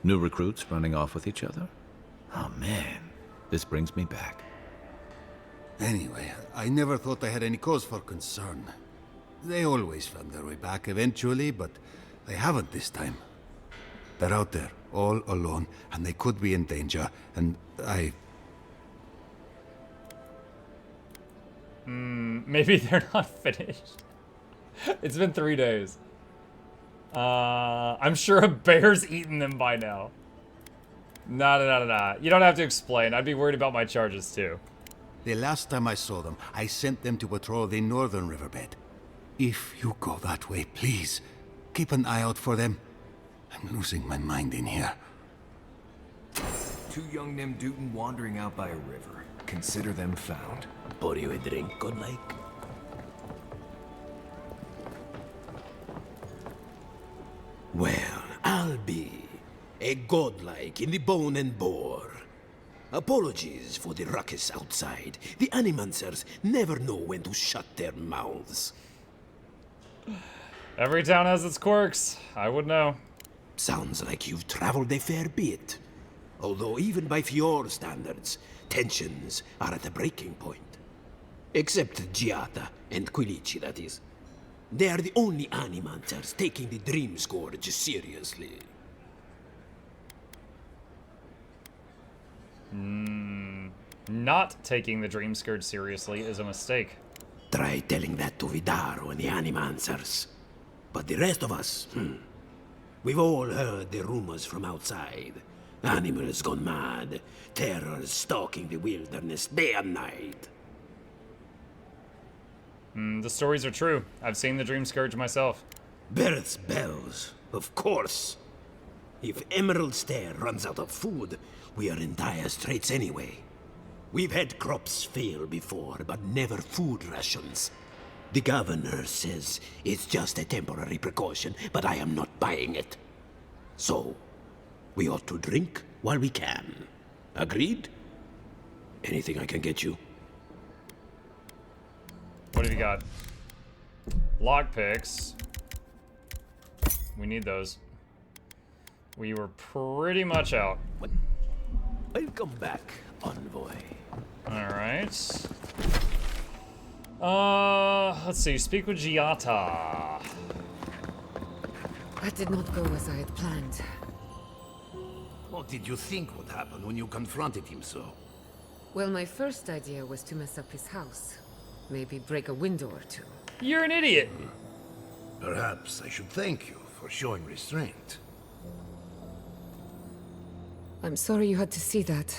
New recruits running off with each other? Oh man, this brings me back. Anyway, I never thought I had any cause for concern. They always found their way back eventually, but they haven't this time. They're out there, all alone, and they could be in danger, and Maybe they're not finished. It's been 3 days. I'm sure a bear's eaten them by now. Nah. You don't have to explain. I'd be worried about my charges too. The last time I saw them, I sent them to patrol the northern riverbed. If you go that way, please, keep an eye out for them. I'm losing my mind in here. 2 young Nemdutin wandering out by a river. Consider them found. Pour you a drink, godlike? Well, I'll be a godlike in the bone and bore. Apologies for the ruckus outside. The Animancers never know when to shut their mouths. Every town has its quirks. I would know. Sounds like you've traveled a fair bit. Although even by Fjord standards, tensions are at a breaking point. Except Giata and Quilici, that is. They are the only Animancers taking the Dream Scourge seriously. Not taking the Dream Scourge seriously is a mistake. Try telling that to Vidaro and the Animancers. But the rest of us, we've all heard the rumors from outside. Animals gone mad, terrors stalking the wilderness day and night. The stories are true. I've seen the Dream Scourge myself. Birth's bells, of course. If Emerald Stair runs out of food, we are in dire straits anyway. We've had crops fail before, but never food rations. The governor says it's just a temporary precaution, but I am not buying it. So, we ought to drink while we can. Agreed? Anything I can get you? What have you got? Lockpicks. We need those. We were pretty much out. Welcome back, envoy. Alright. Let's see. Speak with Giata. That did not go as I had planned. What did you think would happen when you confronted him so? Well, my first idea was to mess up his house. Maybe break a window or two. You're an idiot. Perhaps I should thank you for showing restraint. I'm sorry you had to see that.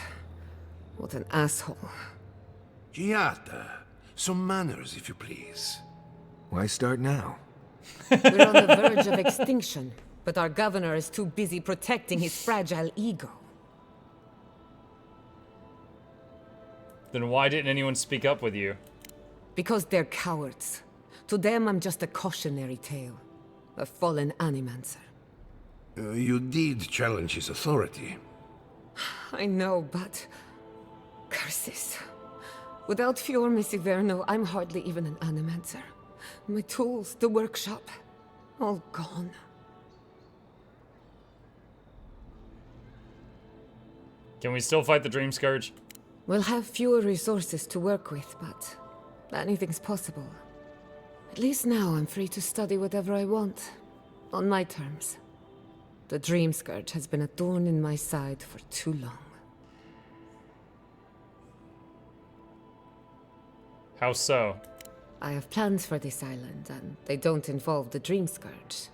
What an asshole. Giata, some manners, if you please. Why start now? We're on the verge of extinction, but our governor is too busy protecting his fragile ego. Then why didn't anyone speak up with you? Because they're cowards. To them, I'm just a cautionary tale. A fallen Animancer. You did challenge his authority. I know, but... curses. Without Fior Misiverno, I'm hardly even an Animancer. My tools, the workshop, all gone. Can we still fight the Dream Scourge? We'll have fewer resources to work with, but anything's possible. At least now I'm free to study whatever I want, on my terms. The Dream Scourge has been a thorn in my side for too long. How so? I have plans for this island, and they don't involve the Dream Scourge.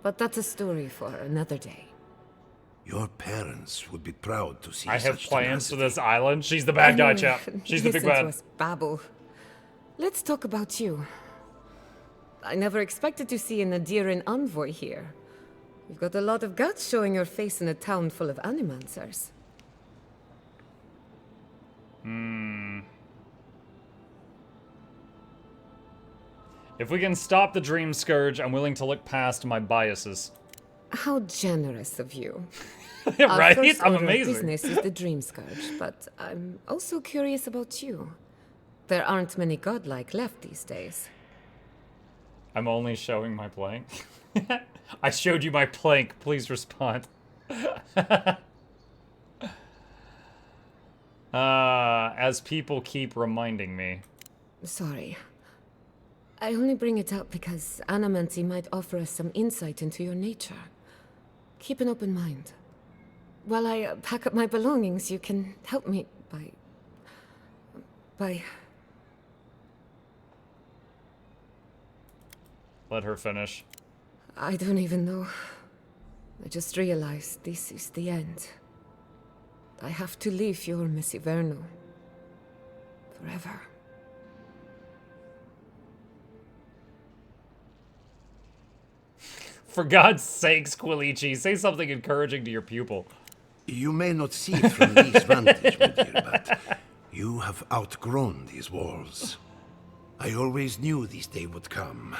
But that's a story for another day. Your parents would be proud to see I have such plans for tenacity. this island. She's the bad guy, Anyway, chap. She's the big listen to bad. us babble. Let's talk about you. I never expected to see a Nadiran envoy here. You've got a lot of guts showing your face in a town full of Animancers. If we can stop the Dream Scourge, I'm willing to look past my biases. How generous of you. Right? Our first I'm order of amazing. business is the Dream Scourge, but I'm also curious about you. There aren't many godlike left these days. I'm only showing my plank. I showed you my plank. Please respond. As people keep reminding me. Sorry. I only bring it up because Anamancy might offer us some insight into your nature. Keep an open mind. While I pack up my belongings, you can help me by... Let her finish. I don't even know. I just realized this is the end. I have to leave your Messiverno. Forever. For God's sakes, Quilichi, say something encouraging to your pupil. You may not see it from this vantage, my dear, but you have outgrown these walls. I always knew this day would come,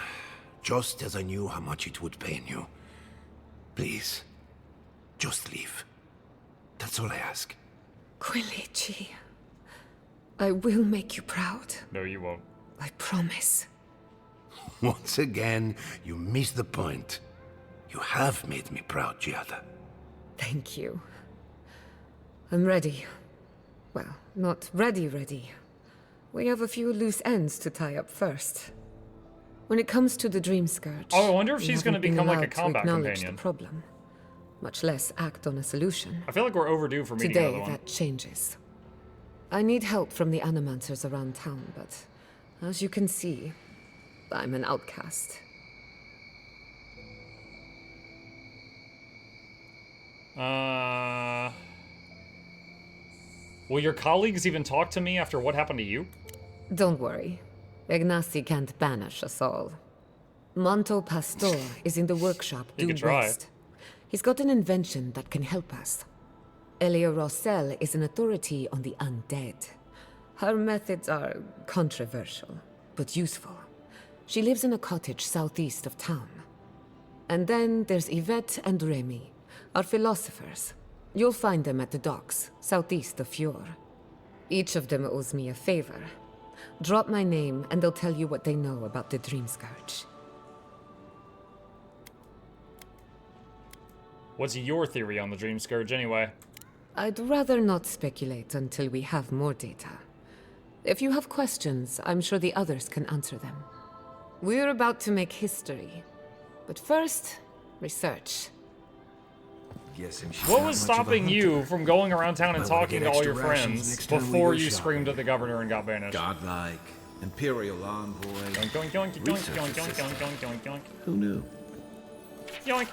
just as I knew how much it would pain you. Please, just leave. That's all I ask. Quilichi, I will make you proud. No, you won't. I promise. Once again, you missed the point. You have made me proud, Giada. Thank you. I'm ready. Well, not ready. We have a few loose ends to tie up first. When it comes to the Dream Scourge... Oh, I wonder if we she's going to haven't been become like a allowed to combat acknowledge companion. the problem, much less act on a solution. I feel like we're overdue for meeting another Today, one. that changes. I need help from the Animancers around town, but as you can see, I'm an outcast. Will your colleagues even talk to me after what happened to you? Don't worry. Ignacy can't banish us all. Monto Pastor is in the workshop He due could try. west. He's got an invention that can help us. Elia Rossell is an authority on the undead. Her methods are controversial, but useful. She lives in a cottage southeast of town. And then there's Yvette and Remy, our philosophers. You'll find them at the docks, southeast of Fjord. Each of them owes me a favor. Drop my name, and they'll tell you what they know about the Dream Scourge. What's your theory on the Dream Scourge anyway? I'd rather not speculate until we have more data. If you have questions, I'm sure the others can answer them. We're about to make history. But first, research. Guessing she's What not was much of a stopping hunter. you from going around town and Might wanna talking get to all extra your rations friends next time we before go you shopping. screamed at the governor and got banished? Godlike, imperial envoy. Yoink, yoink, yoink, yoink, Research yoink, yoink, assistant. yoink, yoink, yoink, yoink. Who knew? Yoink.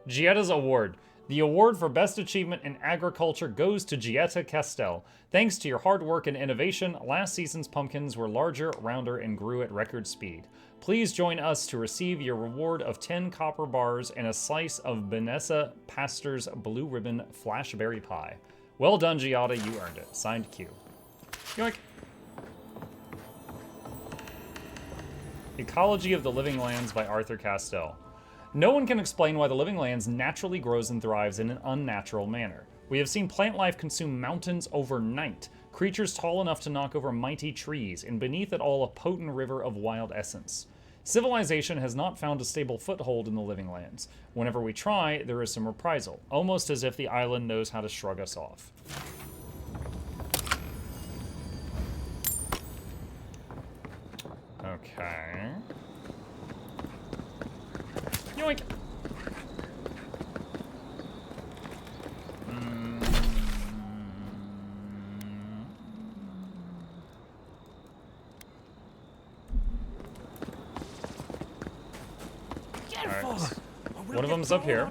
Gietta's Award. The award for Best Achievement in Agriculture goes to Gietta Castel. Thanks to your hard work and innovation, last season's pumpkins were larger, rounder, and grew at record speed. Please join us to receive your reward of 10 copper bars and a slice of Vanessa Pastor's Blue Ribbon Flashberry Pie. Well done, Giada, you earned it. Signed, Q. Yoink. Ecology of the Living Lands by Arthur Castell. No one can explain why the Living Lands naturally grows and thrives in an unnatural manner. We have seen plant life consume mountains overnight, creatures tall enough to knock over mighty trees, and beneath it all a potent river of wild essence. Civilization has not found a stable foothold in the Living Lands. Whenever we try, there is some reprisal, almost as if the island knows how to shrug us off. Okay. Yoink! Careful! One of them's up here.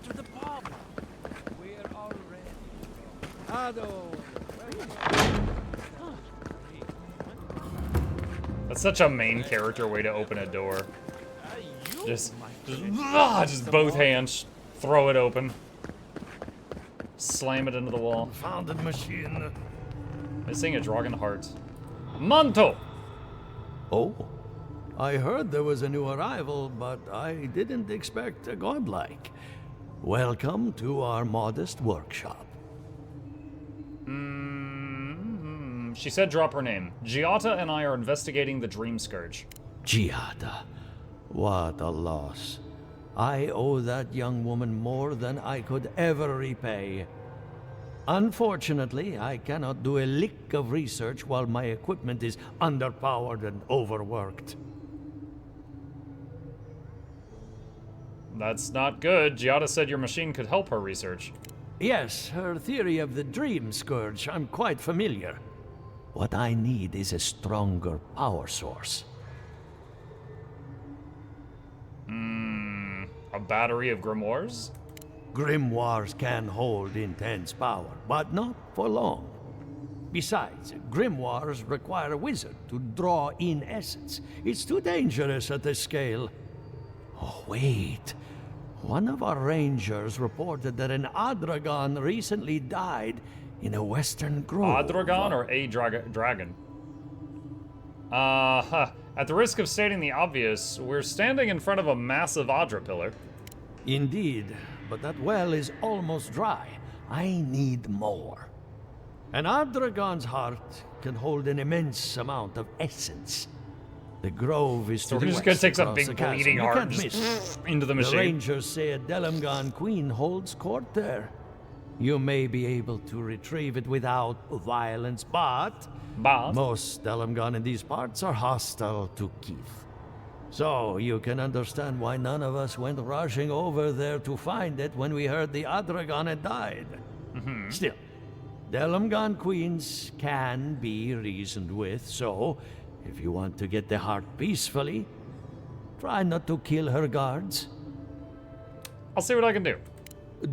That's such a main character way to open a door. Just both hands, throw it open, slam it into the wall. Founded machine. Missing a dragon heart. Manto! Oh, I heard there was a new arrival, but I didn't expect a godlike. Welcome to our modest workshop. She said drop her name. Giada and I are investigating the Dream Scourge. Giada. What a loss. I owe that young woman more than I could ever repay. Unfortunately, I cannot do a lick of research while my equipment is underpowered and overworked. That's not good. Giada said your machine could help her research. Yes, her theory of the dream scourge, I'm quite familiar. What I need is a stronger power source. A battery of grimoires? Grimoires can hold intense power, but not for long. Besides, grimoires require a wizard to draw in essence. It's too dangerous at this scale. Oh, wait. One of our rangers reported that an Adragon recently died in a western grove. Adragon or a dragon? At the risk of stating the obvious, we're standing in front of a massive Adra pillar. Indeed, but that well is almost dry. I need more. An Adragon's heart can hold an immense amount of essence. The grove is So to we're the just gonna west take some across big the chasm. bleeding You heart can't and miss. just into the The machine. rangers say a Delamgan queen holds court there. You may be able to retrieve it without violence, but most Delamgan in these parts are hostile to Keith. So you can understand why none of us went rushing over there to find it when we heard the Adragon had died. Still, Delamgan queens can be reasoned with, so if you want to get the heart peacefully, try not to kill her guards. I'll see what I can do.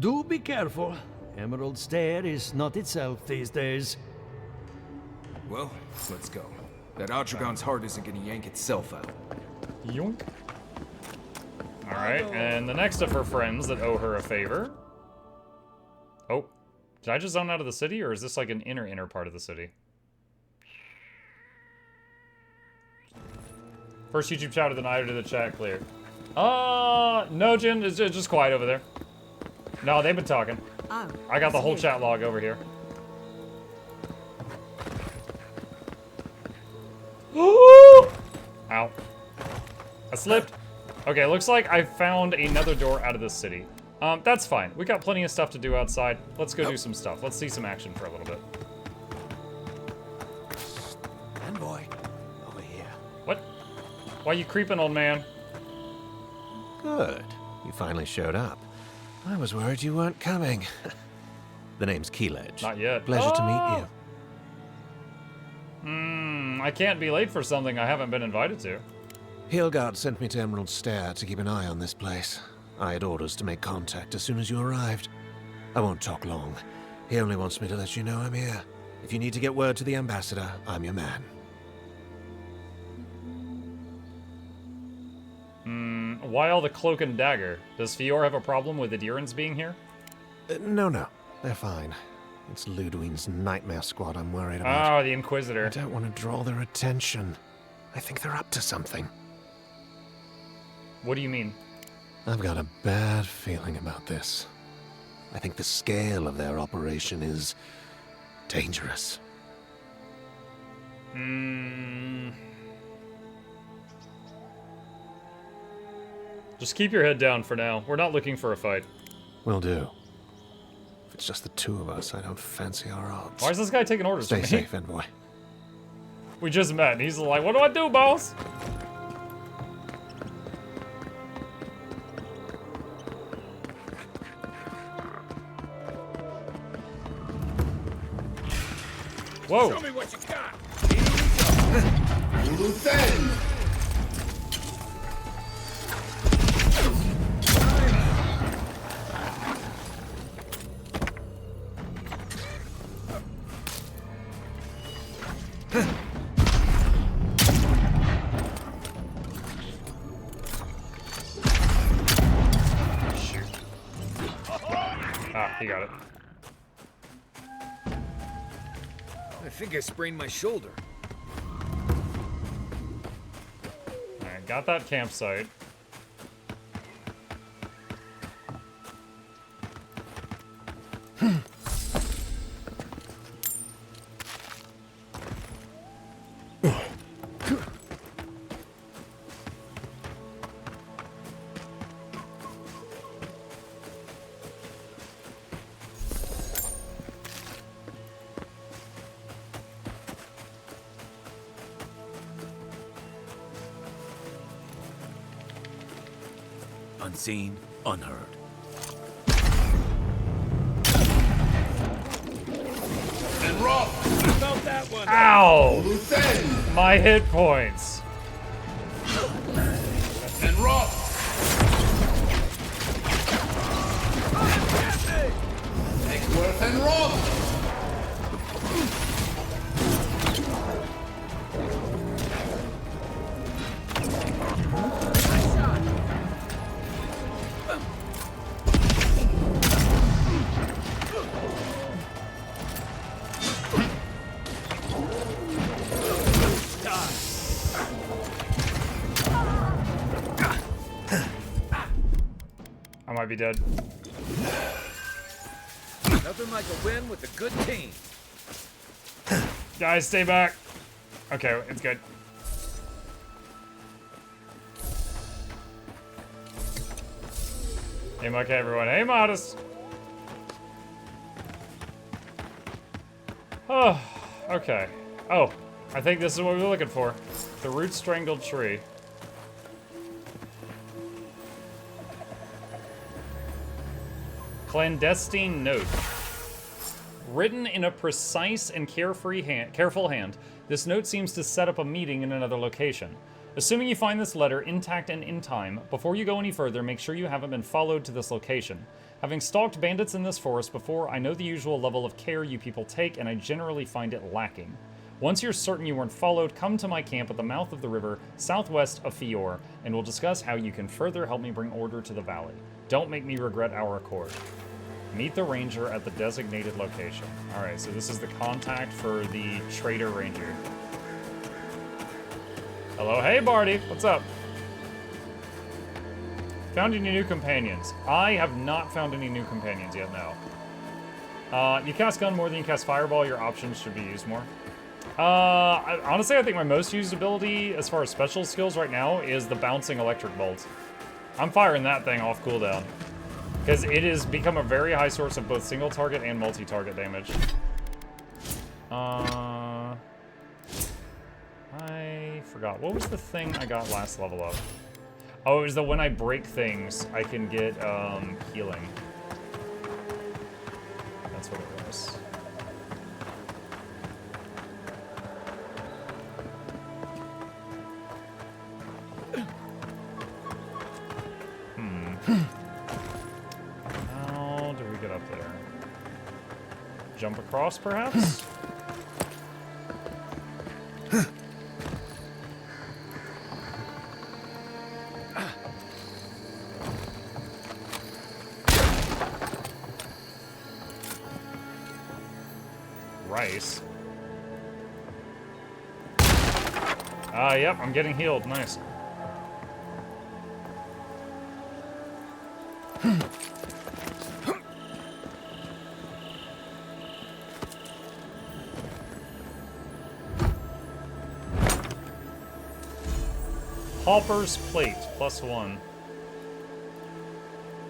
Do be careful. Emerald Stair is not itself these days. Well, let's go. That Adragon's heart isn't gonna yank itself out. Yoink. Alright, and the next of her friends that owe her a favor. Oh, did I just zone out of the city, or is this like an inner part of the city? First YouTube shout of the night or to the chat clear? No, Jin, it's just quiet over there. No, they've been talking. Oh, I got the whole chat log over here. Ow. I slipped. Okay, looks like I found another door out of this city. That's fine. We got plenty of stuff to do outside. Let's go do some stuff. Let's see some action for a little bit. Envoy, over here. What? Why you creeping, old man? Good. You finally showed up. I was worried you weren't coming. The name's Keeledge. Not yet. Pleasure to meet you. I can't be late for something I haven't been invited to. Hilgard sent me to Emerald Stair to keep an eye on this place. I had orders to make contact as soon as you arrived. I won't talk long. He only wants me to let you know I'm here. If you need to get word to the ambassador, I'm your man. Why all the cloak and dagger? Does Fior have a problem with the Dirans being here? No. They're fine. It's Ludwig's nightmare squad I'm worried about. Oh, the Inquisitor. I don't want to draw their attention. I think they're up to something. What do you mean? I've got a bad feeling about this. I think the scale of their operation is dangerous. Just keep your head down for now. We're not looking for a fight. Will do. If it's just the two of us, I don't fancy our odds. Why is this guy taking orders Stay from me? safe, envoy. We just met, and he's like, what do I do, boss? Whoa. Show me what you got. Ah, he got it. I think I sprained my shoulder. Alright, got that campsite. Unseen, unheard. And Rob! About that one! Ow! My hit points. And Rob! Egworth and Rob! I might be dead. Nothing like a win with a good team. Guys, stay back. Okay, it's good. Hey, okay, everyone. Hey, Modest. Oh, okay. Oh, I think this is what we were looking for. The root strangled tree. Clandestine note. Written in a precise and careful hand, this note seems to set up a meeting in another location. Assuming you find this letter intact and in time, before you go any further, make sure you haven't been followed to this location. Having stalked bandits in this forest before, I know the usual level of care you people take, and I generally find it lacking. Once you're certain you weren't followed, come to my camp at the mouth of the river, southwest of Fior, and we'll discuss how you can further help me bring order to the valley. Don't make me regret our accord. Meet the ranger at the designated location. Alright, so this is the contact for the trader ranger. Hello, hey Barty, what's up? Found any new companions? I have not found any new companions yet, no. You cast gun more than you cast fireball, your options should be used more. Honestly, I think my most used ability as far as special skills right now is the bouncing electric bolt. I'm firing that thing off cooldown. Because it has become a very high source of both single target and multi-target damage. I forgot. What was the thing I got last level up? Oh, it was the when I break things, I can get healing. That's what it was. How do we get up there? Jump across, perhaps? Rice. Yep, I'm getting healed. Nice. Hopper's plate, +1.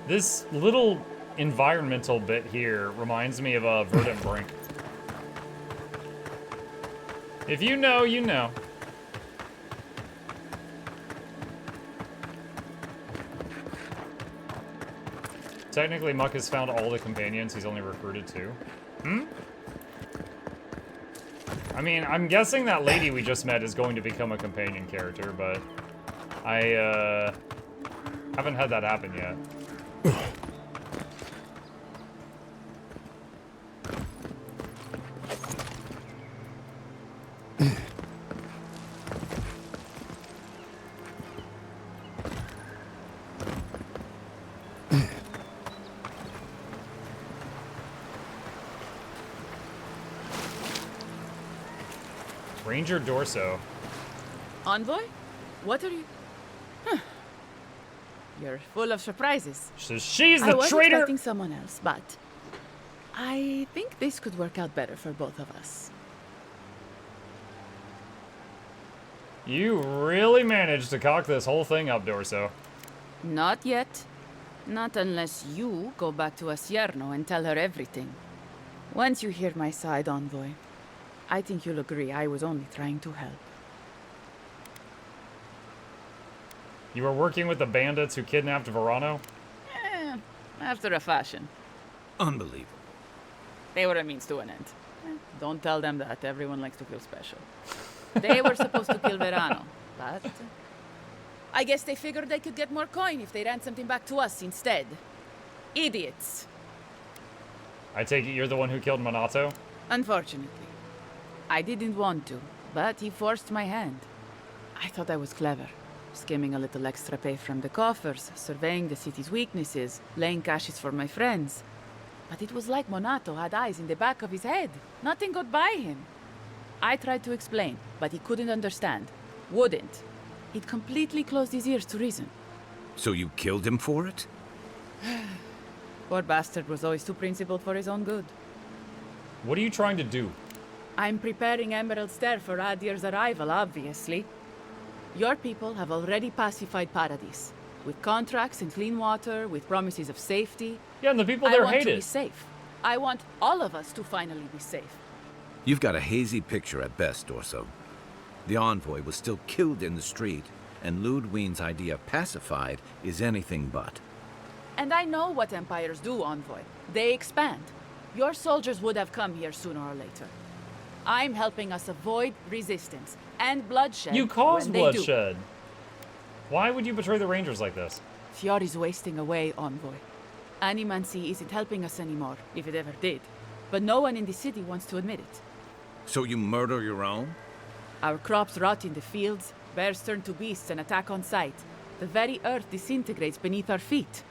This little environmental bit here reminds me of a Verdant Brink. If you know, you know. Technically, Muck has found all the companions. He's only recruited 2. I mean, I'm guessing that lady we just met is going to become a companion character, but I haven't had that happen yet. Ranger Dorso. Envoy? What are you? Huh. You're full of surprises. So she's the I was traitor! expecting someone else, but I think this could work out better for both of us. You really managed to cock this whole thing up, Dorso. Not yet. Not unless you go back to Asierno and tell her everything. Once you hear my side, Envoy, I think you'll agree I was only trying to help. You were working with the bandits who kidnapped Verano? After a fashion. Unbelievable. They were a means to an end. Don't tell them that. Everyone likes to feel special. They were supposed to kill Verano, but I guess they figured they could get more coin if they ransomed him back to us instead. Idiots. I take it you're the one who killed Monato? Unfortunately. I didn't want to, but he forced my hand. I thought I was clever. Skimming a little extra pay from the coffers, surveying the city's weaknesses, laying caches for my friends. But it was like Monato had eyes in the back of his head. Nothing got by him. I tried to explain, but he couldn't understand. Wouldn't. He'd completely closed his ears to reason. So you killed him for it? Poor bastard was always too principled for his own good. What are you trying to do? I'm preparing Emerald Stair for Adir's arrival, obviously. Your people have already pacified Paradis. With contracts and clean water, with promises of safety. Yeah, and the people there I want hate to it. be safe. I want all of us to finally be safe. You've got a hazy picture at best, Dorso. The envoy was still killed in the street, and Ludwine's idea of pacified is anything but. And I know what empires do, Envoy. They expand. Your soldiers would have come here sooner or later. I'm helping us avoid resistance and bloodshed. You caused when they do. bloodshed. Why would you betray the Rangers like this? Fjord is wasting away, Envoy. Animancy isn't helping us anymore, if it ever did. But no one in the city wants to admit it. So you murder your own? Our crops rot in the fields, bears turn to beasts and attack on sight. The very earth disintegrates beneath our feet.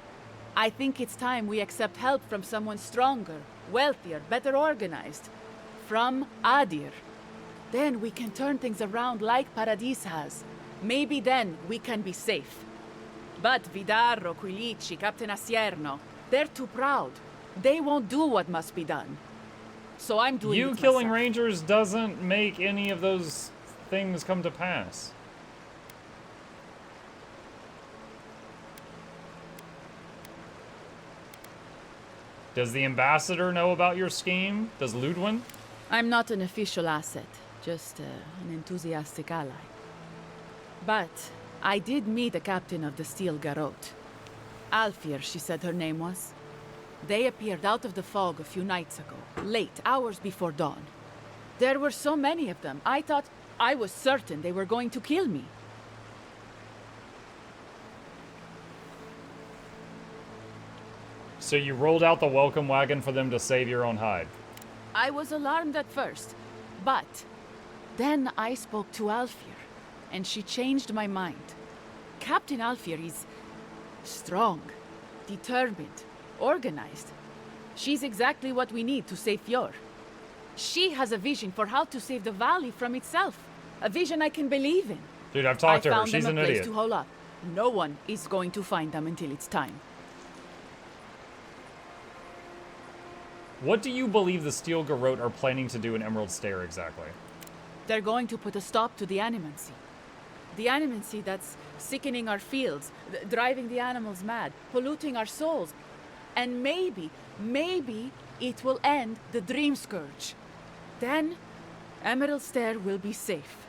I think it's time we accept help from someone stronger, wealthier, better organized. From Adir. Then we can turn things around like Paradis has. Maybe then we can be safe. But Vidarro, Quilici, Captain Asierno, they're too proud. They won't do what must be done. So I'm doing it You killing myself. Rangers doesn't make any of those things come to pass. Does the ambassador know about your scheme? Does Ludwin? I'm not an official asset, just an enthusiastic ally. But I did meet the captain of the Steel Garrote. Alfir, she said her name was. They appeared out of the fog a few nights ago, late, hours before dawn. There were so many of them, I was certain they were going to kill me. So you rolled out the welcome wagon for them to save your own hide. I was alarmed at first, but then I spoke to Alfir, and she changed my mind. Captain Alfir is strong, determined, organized. She's exactly what we need to save Fjord. She has a vision for how to save the valley from itself, a vision I can believe in. Dude, I've talked to her. I found She's them an a place idiot. to hole up. No one is going to find them until it's time. What do you believe the Steel Garrote are planning to do in Emerald Stair exactly? They're going to put a stop to the animancy. The animancy that's sickening our fields, driving the animals mad, polluting our souls. And maybe it will end the Dream Scourge. Then, Emerald Stair will be safe.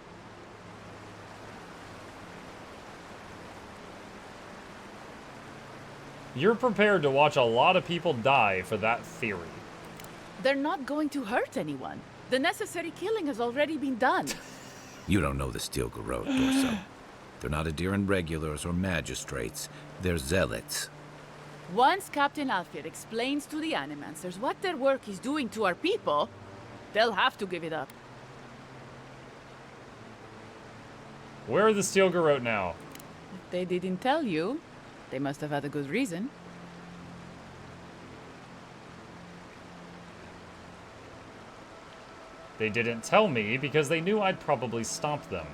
You're prepared to watch a lot of people die for that theory. They're not going to hurt anyone. The necessary killing has already been done. You don't know the Steel Garrote, Dorso. They're not Adiran regulars or magistrates. They're zealots. Once Captain Alfir explains to the Animancers what their work is doing to our people, they'll have to give it up. Where are the Steel Garrote now? If they didn't tell you, they must have had a good reason. They didn't tell me because they knew I'd probably stomp them.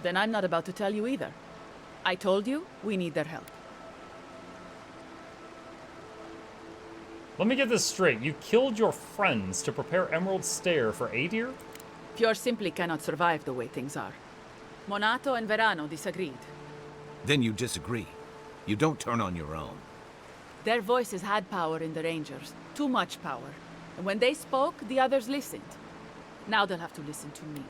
Then I'm not about to tell you either. I told you, we need their help. Let me get this straight. You killed your friends to prepare Emerald Stair for Adir? Fjord simply cannot survive the way things are. Monato and Verano disagreed. Then you disagree. You don't turn on your own. Their voices had power in the Rangers. Too much power. And when they spoke, the others listened. Now they'll have to listen to me.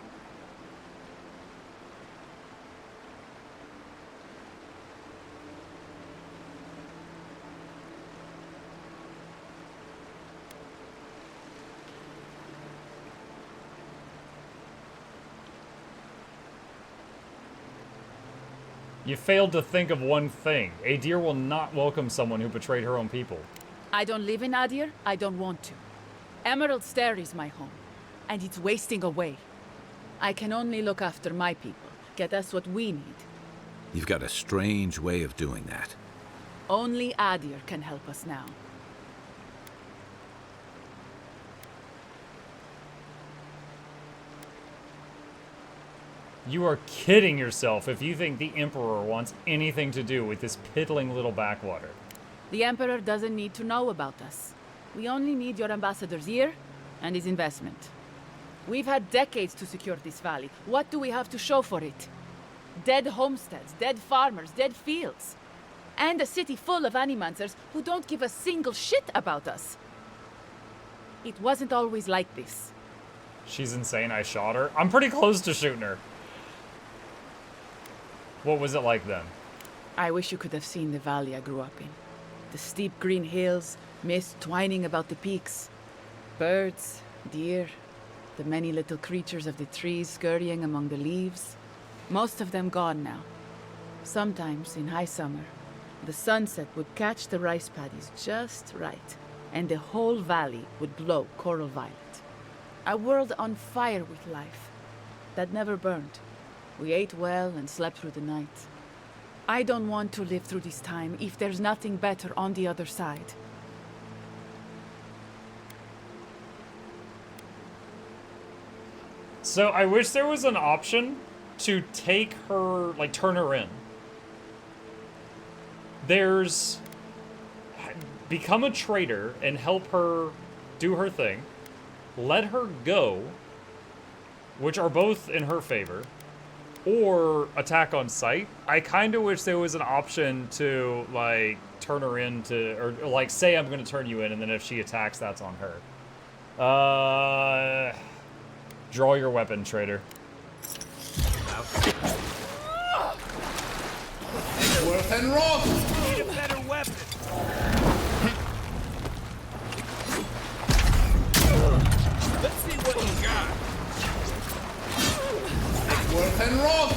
You failed to think of one thing. Adir will not welcome someone who betrayed her own people. I don't live in Adir. I don't want to. Emerald Stair is my home, and it's wasting away. I can only look after my people, get us what we need. You've got a strange way of doing that. Only Adir can help us now. You are kidding yourself if you think the Emperor wants anything to do with this piddling little backwater. The Emperor doesn't need to know about us. We only need your ambassador's ear and his investment. We've had decades to secure this valley. What do we have to show for it? Dead homesteads, dead farmers, dead fields. And a city full of animancers who don't give a single shit about us. It wasn't always like this. She's insane, I shot her. I'm pretty close to shooting her. What was it like then? I wish you could have seen the valley I grew up in. The steep green hills, mist twining about the peaks. Birds, deer, the many little creatures of the trees scurrying among the leaves. Most of them gone now. Sometimes, in high summer, the sunset would catch the rice paddies just right, and the whole valley would glow coral violet. A world on fire with life that never burned. We ate well and slept through the night. I don't want to live through this time if there's nothing better on the other side. So I wish there was an option to take her, like, turn her in. There's become a traitor and help her do her thing. Let her go, which are both in her favor, or attack on sight. I kind of wish there was an option to, like, turn her into, or like, say I'm going to turn you in, and then if she attacks, that's on her. Draw your weapon, traitor. Worth and Roth! Need a better weapon. Let's see what you got. Worth and Roth!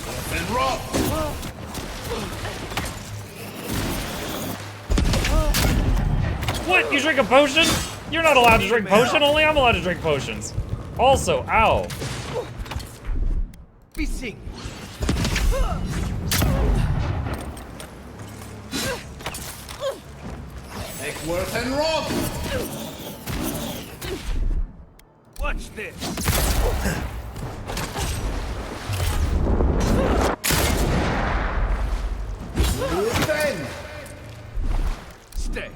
Worth and Roth! What? You drink a potion? You're not allowed to drink potion. Only I'm allowed to drink potions. Also, ow. Be sing. Make Worth and Roth! Watch this. Move then! Stay.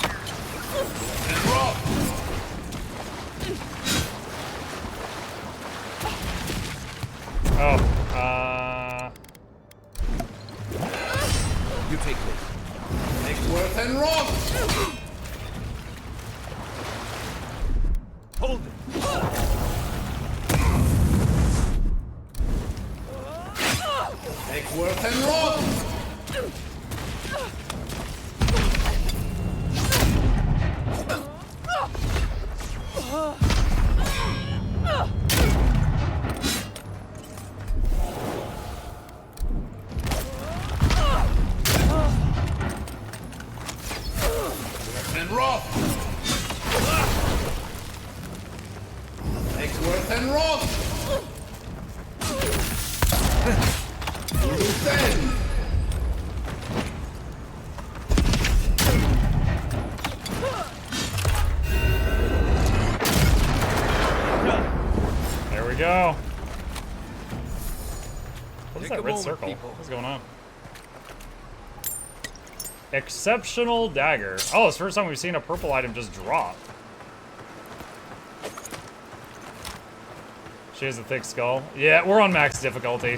And Roth! Oh, You take this. Make Worth and Roth! Hold it. Make Worth and Roth! And Roth! Make Worth and Roth! Move then! there we go. What is Take that a red moment, circle? people. What's going on? Exceptional dagger. Oh, it's the first time we've seen a purple item just drop. She has a thick skull. Yeah, we're on max difficulty.